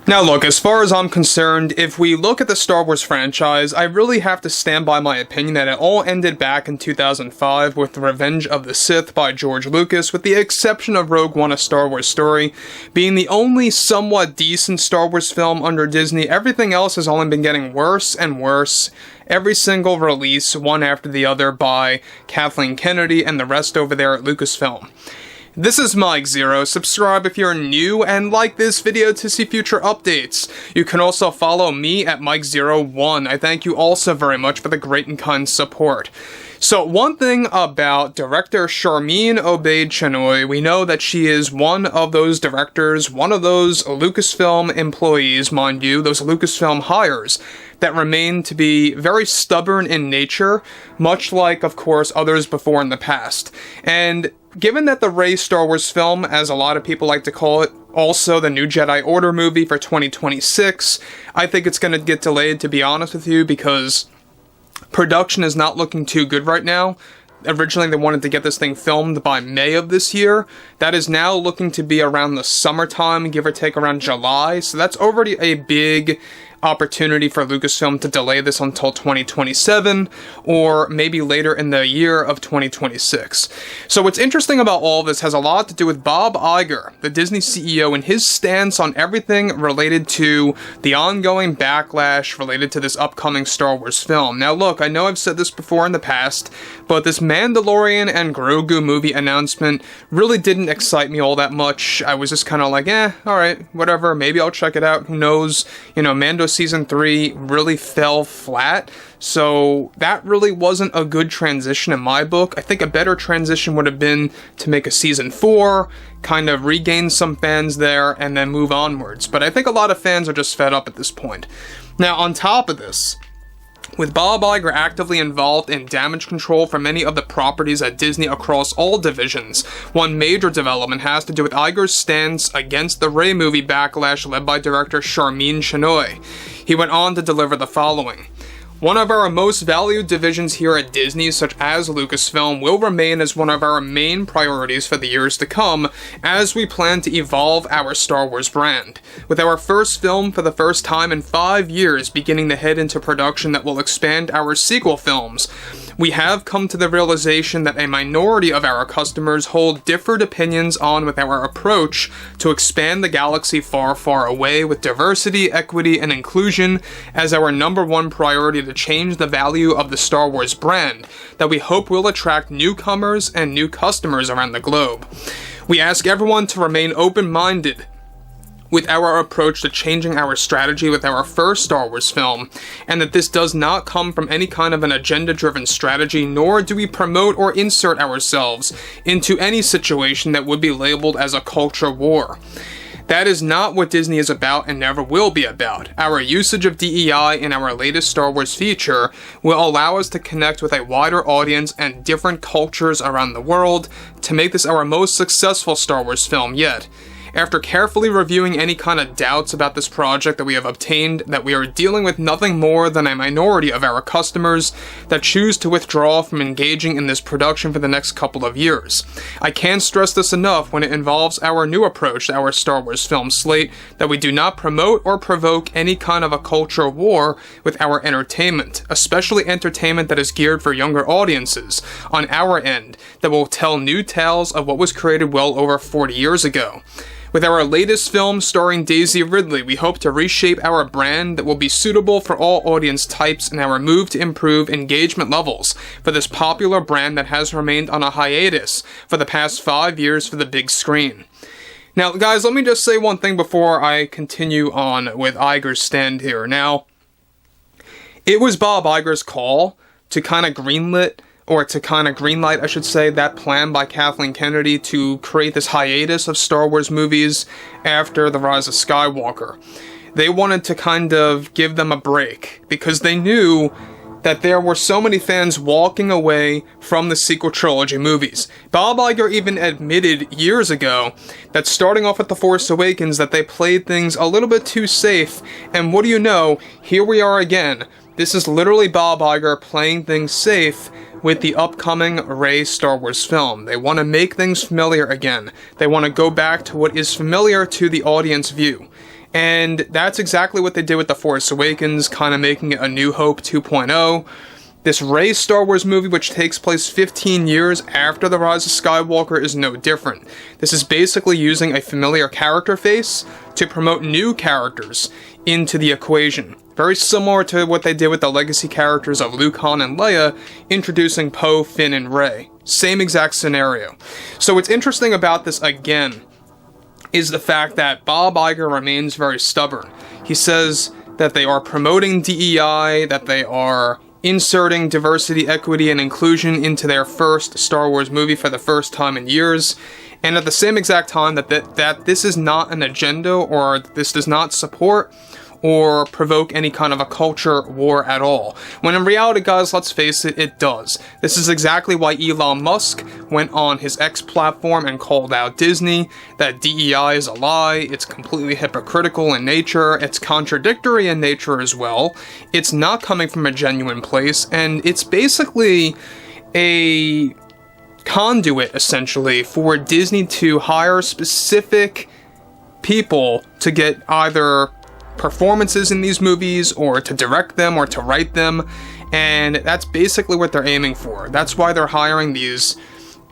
Now look, as far as I'm concerned, if we look at the Star Wars franchise, I really have to stand by my opinion that it all ended back in 2005 with The Revenge of the Sith by George Lucas, with the exception of Rogue One: A Star Wars Story being the only somewhat decent Star Wars film under Disney. Everything else has only been getting worse and worse. Every single release, one after the other, by Kathleen Kennedy and the rest over there at Lucasfilm. This is Mike Zero. Subscribe if you're new and like this video to see future updates. You can also follow me at Mike01. I thank you also very much for the great and kind support. So one thing about director Sharmeen Obaid-Chinoy, we know that she is one of those directors, one of those Lucasfilm employees, mind you, those Lucasfilm hires, that remain to be very stubborn in nature, much like, of course, others before in the past. And given that the Rey Star Wars film, as a lot of people like to call it, also the new Jedi Order movie for 2026, I think it's going to get delayed, to be honest with you, because production is not looking too good right now. Originally, they wanted to get this thing filmed by May of this year. That is now looking to be around the summertime, give or take around July. So that's already a big opportunity for Lucasfilm to delay this until 2027, or maybe later in the year of 2026. So what's interesting about all of this has a lot to do with Bob Iger, the Disney CEO, and his stance on everything related to the ongoing backlash related to this upcoming Star Wars film. Now look, I know I've said this before in the past, but this Mandalorian and Grogu movie announcement really didn't excite me all that much. I was just kind of like, alright, whatever, maybe I'll check it out, who knows. You know, Mando Season 3 really fell flat, so that really wasn't a good transition in my book. I think a better transition would have been to make a Season 4, kind of regain some fans there, and then move onwards. But I think a lot of fans are just fed up at this point. Now, on top of this, with Bob Iger actively involved in damage control for many of the properties at Disney across all divisions, one major development has to do with Iger's stance against the Rey movie backlash led by director Sharmeen Obaid-Chinoy. He went on to deliver the following. One of our most valued divisions here at Disney, such as Lucasfilm, will remain as one of our main priorities for the years to come as we plan to evolve our Star Wars brand. With our first film for the first time in 5 years beginning to head into production that will expand our sequel films, we have come to the realization that a minority of our customers hold different opinions on with our approach to expand the galaxy far, far away with diversity, equity, and inclusion as our #1 priority to change the value of the Star Wars brand that we hope will attract newcomers and new customers around the globe. We ask everyone to remain open-minded with our approach to changing our strategy with our first Star Wars film, and that this does not come from any kind of an agenda-driven strategy, nor do we promote or insert ourselves into any situation that would be labeled as a culture war. That is not what Disney is about and never will be about. Our usage of DEI in our latest Star Wars feature will allow us to connect with a wider audience and different cultures around the world to make this our most successful Star Wars film yet. After carefully reviewing any kind of doubts about this project that we have obtained, that we are dealing with nothing more than a minority of our customers that choose to withdraw from engaging in this production for the next couple of years. I can't stress this enough when it involves our new approach to our Star Wars film slate, that we do not promote or provoke any kind of a culture war with our entertainment, especially entertainment that is geared for younger audiences on our end, that will tell new tales of what was created well over 40 years ago. With our latest film starring Daisy Ridley, we hope to reshape our brand that will be suitable for all audience types in our move to improve engagement levels for this popular brand that has remained on a hiatus for the past 5 years for the big screen. Now, guys, let me just say one thing before I continue on with Iger's stand here. Now, it was Bob Iger's call to kind of greenlight, I should say, that plan by Kathleen Kennedy to create this hiatus of Star Wars movies after The Rise of Skywalker. They wanted to kind of give them a break because they knew that there were so many fans walking away from the sequel trilogy movies. Bob Iger even admitted years ago that starting off with The Force Awakens that they played things a little bit too safe, and what do you know, here we are again. This is literally Bob Iger playing things safe with the upcoming Rey Star Wars film. They want to make things familiar again. They want to go back to what is familiar to the audience view. And that's exactly what they did with The Force Awakens, kind of making it A New Hope 2.0. This Rey Star Wars movie, which takes place 15 years after The Rise of Skywalker, is no different. This is basically using a familiar character face to promote new characters into the equation. Very similar to what they did with the legacy characters of Luke, Han, and Leia, introducing Poe, Finn, and Rey. Same exact scenario. So what's interesting about this, again, is the fact that Bob Iger remains very stubborn. He says that they are promoting DEI, that they are inserting diversity, equity, and inclusion into their first Star Wars movie for the first time in years, and at the same exact time that this is not an agenda, or this does not support or provoke any kind of a culture war at all. When in reality, guys, let's face it, it does. This is exactly why Elon Musk went on his X platform and called out Disney, that DEI is a lie, it's completely hypocritical in nature, it's contradictory in nature as well, it's not coming from a genuine place, and it's basically a conduit, essentially, for Disney to hire specific people to get either performances in these movies, or to direct them, or to write them, and that's basically what they're aiming for. That's why they're hiring these,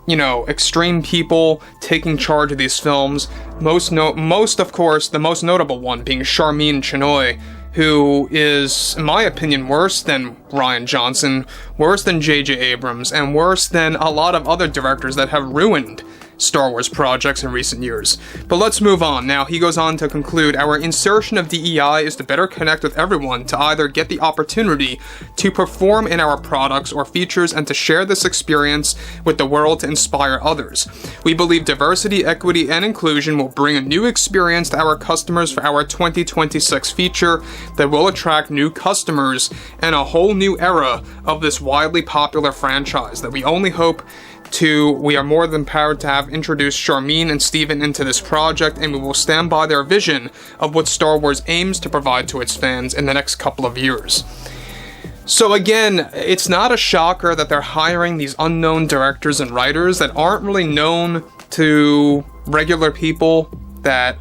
extreme people taking charge of these films. Most of course, the most notable one being Sharmeen Obaid-Chinoy, who is, in my opinion, worse than Rian Johnson, worse than J.J. Abrams, and worse than a lot of other directors that have ruined Star Wars projects in recent years. But let's move on. Now, he goes on to conclude, our insertion of DEI is to better connect with everyone, to either get the opportunity to perform in our products or features, and to share this experience with the world to inspire others. We believe diversity, equity, and inclusion will bring a new experience to our customers for our 2026 feature that will attract new customers and a whole new era of this widely popular franchise that we only hope we are more than proud to have introduced Sharmeen and Steven into this project, and we will stand by their vision of what Star Wars aims to provide to its fans in the next couple of years. So again, it's not a shocker that they're hiring these unknown directors and writers that aren't really known to regular people, that,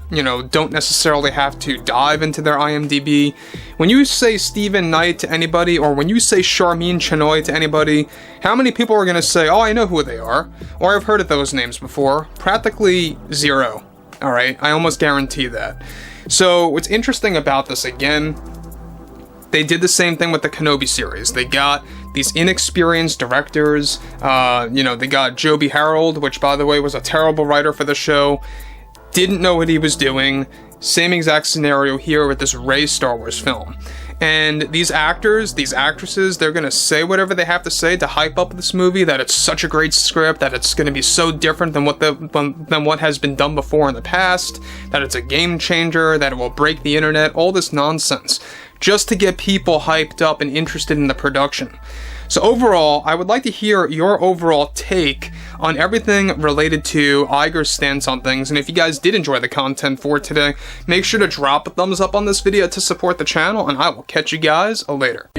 don't necessarily have to dive into their IMDb. When you say Stephen Knight to anybody, or when you say Sharmeen Obaid-Chinoy to anybody, how many people are going to say, oh, I know who they are, or I've heard of those names before? Practically zero. Alright, I almost guarantee that. So, what's interesting about this, again, they did the same thing with the Kenobi series. They got these inexperienced directors, they got Joby Harold, which, by the way, was a terrible writer for the show, didn't know what he was doing. Same exact scenario here with this Rey Star Wars film. And these actors, these actresses, they're going to say whatever they have to say to hype up this movie, that it's such a great script, that it's going to be so different than what has been done before in the past, that it's a game changer, that it will break the internet, all this nonsense, just to get people hyped up and interested in the production. So overall, I would like to hear your overall take on everything related to Iger's stance on things, and if you guys did enjoy the content for today, make sure to drop a thumbs up on this video to support the channel, and I will catch you guys later.